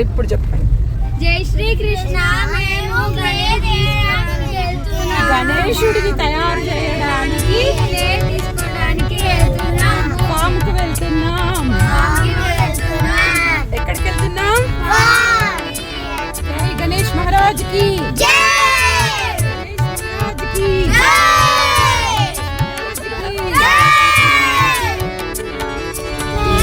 ఇప్పుడు చెప్పండి. జై శ్రీకృష్ణ. మేము గణేశుడిని తయారు చేయడానికి తీసుకోవడానికి వెళ్తున్నాం. ఫామ్కి వెళ్తున్నాం. ఎక్కడికి వెళ్తున్నాం? జై గణేష్ మహారాజ్ కి జై.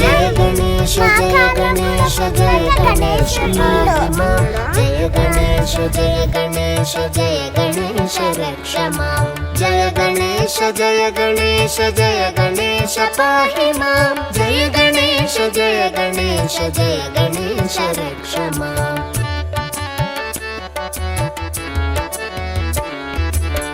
జయ గణేశ జయ గణేశ జయ గణేశ పాహిమా. జయ గణేశ జయ గణేశ జయ గణేశ రక్ష మాం. జయ గణేశ జయ గణేశ జయ గణేశ పాహిమా. జయ గణేశ జయ గణేశ జయ గణేశ రక్ష మాం.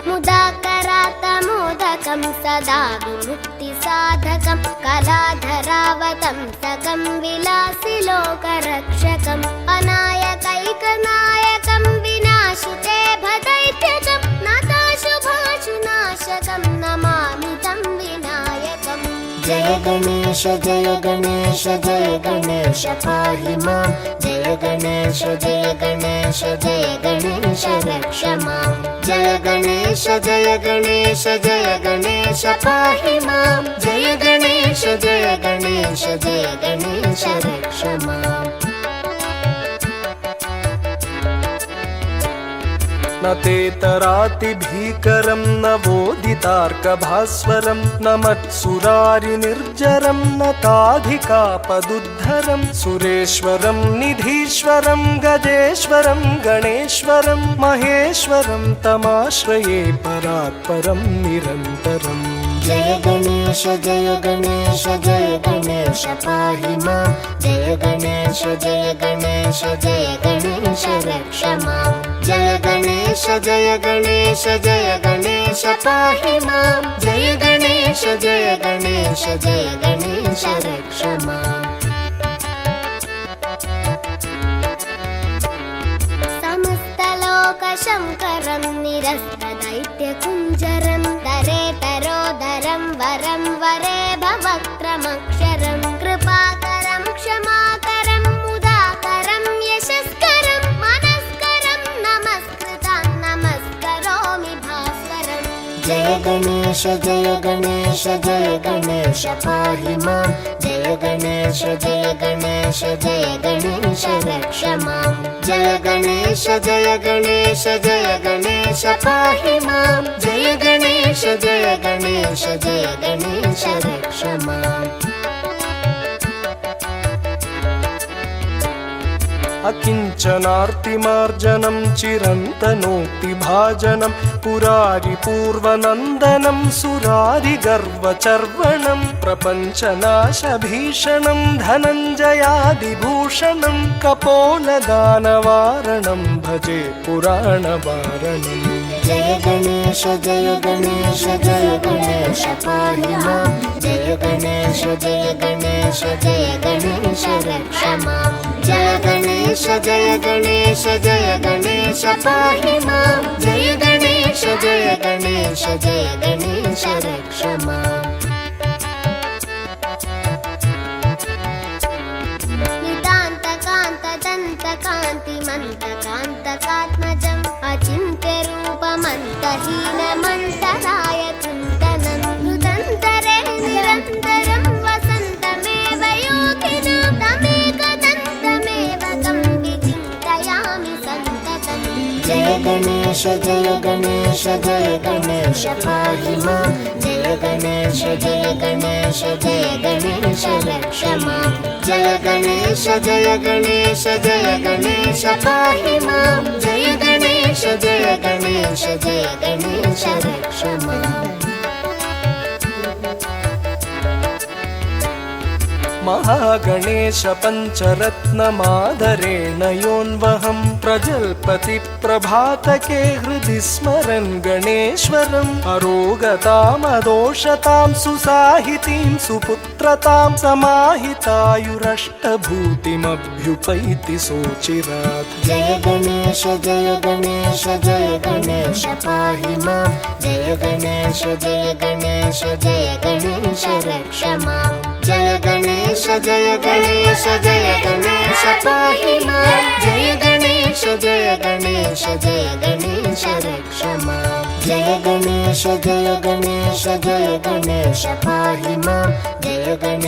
ముదాకరాతమోదకం సదా విముక్తి సాధకం కళాధరావతంసకం విలాసి లోకరక్షకం అనాయకైకనాయకం వినాశితే భదైత్యకం నాశుభాశునాశకం నమామి తం వినాయకం. జయ గణేశ జయ గణేశ జయ గణేశ పాహిమా. జయ గణేశ జయ గణేశ జయ గణేశ రక్ష మాం. జయ గణేశ జయ గణేశ జయ గణేశ పాహిమా. జయ గణేశ జయ గణేశ జయ గణేశ రక్ష మాం. न तेतरातिभीकरं न वोदितार्कभास्वरं न मत्सुरारिनिर्जरं न ताधिकापदुद्धरं सुरेश्वरं निधीश्वरं गजेश्वरं गणेश्वरं महेश्वरं तमाश्रये परात्परं निरन्तरम्. जय गणेश जय गणेश जय गणेश पाहिमा. जय गणेश जय गणेश जय गणेश रक्ष मां. जय गणेश जय गणेश जय गणेश पाहिमा. जय गणेश जय गणेश जय गणेश रक्ष मां. समस्तलोकशङ्करं निरस्तदैत्यकुञ्जरं दरेतरोदरं वरं वरे भवक्त्रमक्षरं कृपाकरं क्षमाकरं मुदाकरं यशस्करं मनस्करं नमस्कृतं नमस्करोमि भास्वरं. जय गणेश जय गणेश जय गणेश पाहि मां. जय गणेश जय गणेश जय गणेश रक्ष मां. जय गणेश जय गणेश जय गणेश पाहि मां. जय गणेश जय गणेश जय गणेश रक्ष मां. अकिञ्चनार्तिमार्जनं चिरन्तनोक्तिभाजनं पुरारिपूर्वनन्दनं सुरारिगर्वचर्वणं प्रपञ्चनाशभीषणं धनञ्जयादिभूषणं कपोलदानवारणं भजे पुराणवारणम्. जय गणेश जय गणेश जय गणेश पाहि मां. जय गणेश जय गणेश जय गणेश रक्ष मां. जय गणेश जय गणेश जय गणेश पाहि मां. जय गणेश जय गणेश जय गणेश रक्ष मां. नितान्तकान्तदन्तकान्तिमन्तकान्तकात्मजम् अचिन्त्यरूपमन्तहीनमन्तराय चिन्तनं नुतन्तरे निरन्तरं वसन्तमेव योगिना तमेकदन्तमेव तं विचिन्तयामि सन्ततम्. जय गणेश जय गणेश जय गणेश पाहि मां. जय गणेश जय गणेश जय गणेश रक्ष मां. जय गणेश जय गणेश जय गणेश पाहि मां. जय गणेश जय गणेश जय गणेश रक्ष मां. महागणेश पञ्चरत्नमादरेण योऽन्वहं प्रजल्पति प्रभातके हृदि स्मरन् गणेश्वरम् अरोगतामदोषतां सुसाहितीं सुपुत्रतां समाहितायुरष्टभूतिमभ्युपैति सोचिरात् जय गणेश जय गणेश जय गणेश पाहि मां जय गणेश जय गणेश जय गणेश रक्ष मां जय गणेश जय गणेश जय गणेश पाहि मां जय गणेश जय गणेश जय गणेश रक्ष मां जय गणेश जय गणेश जय गणेश पाहि मां जय गणेश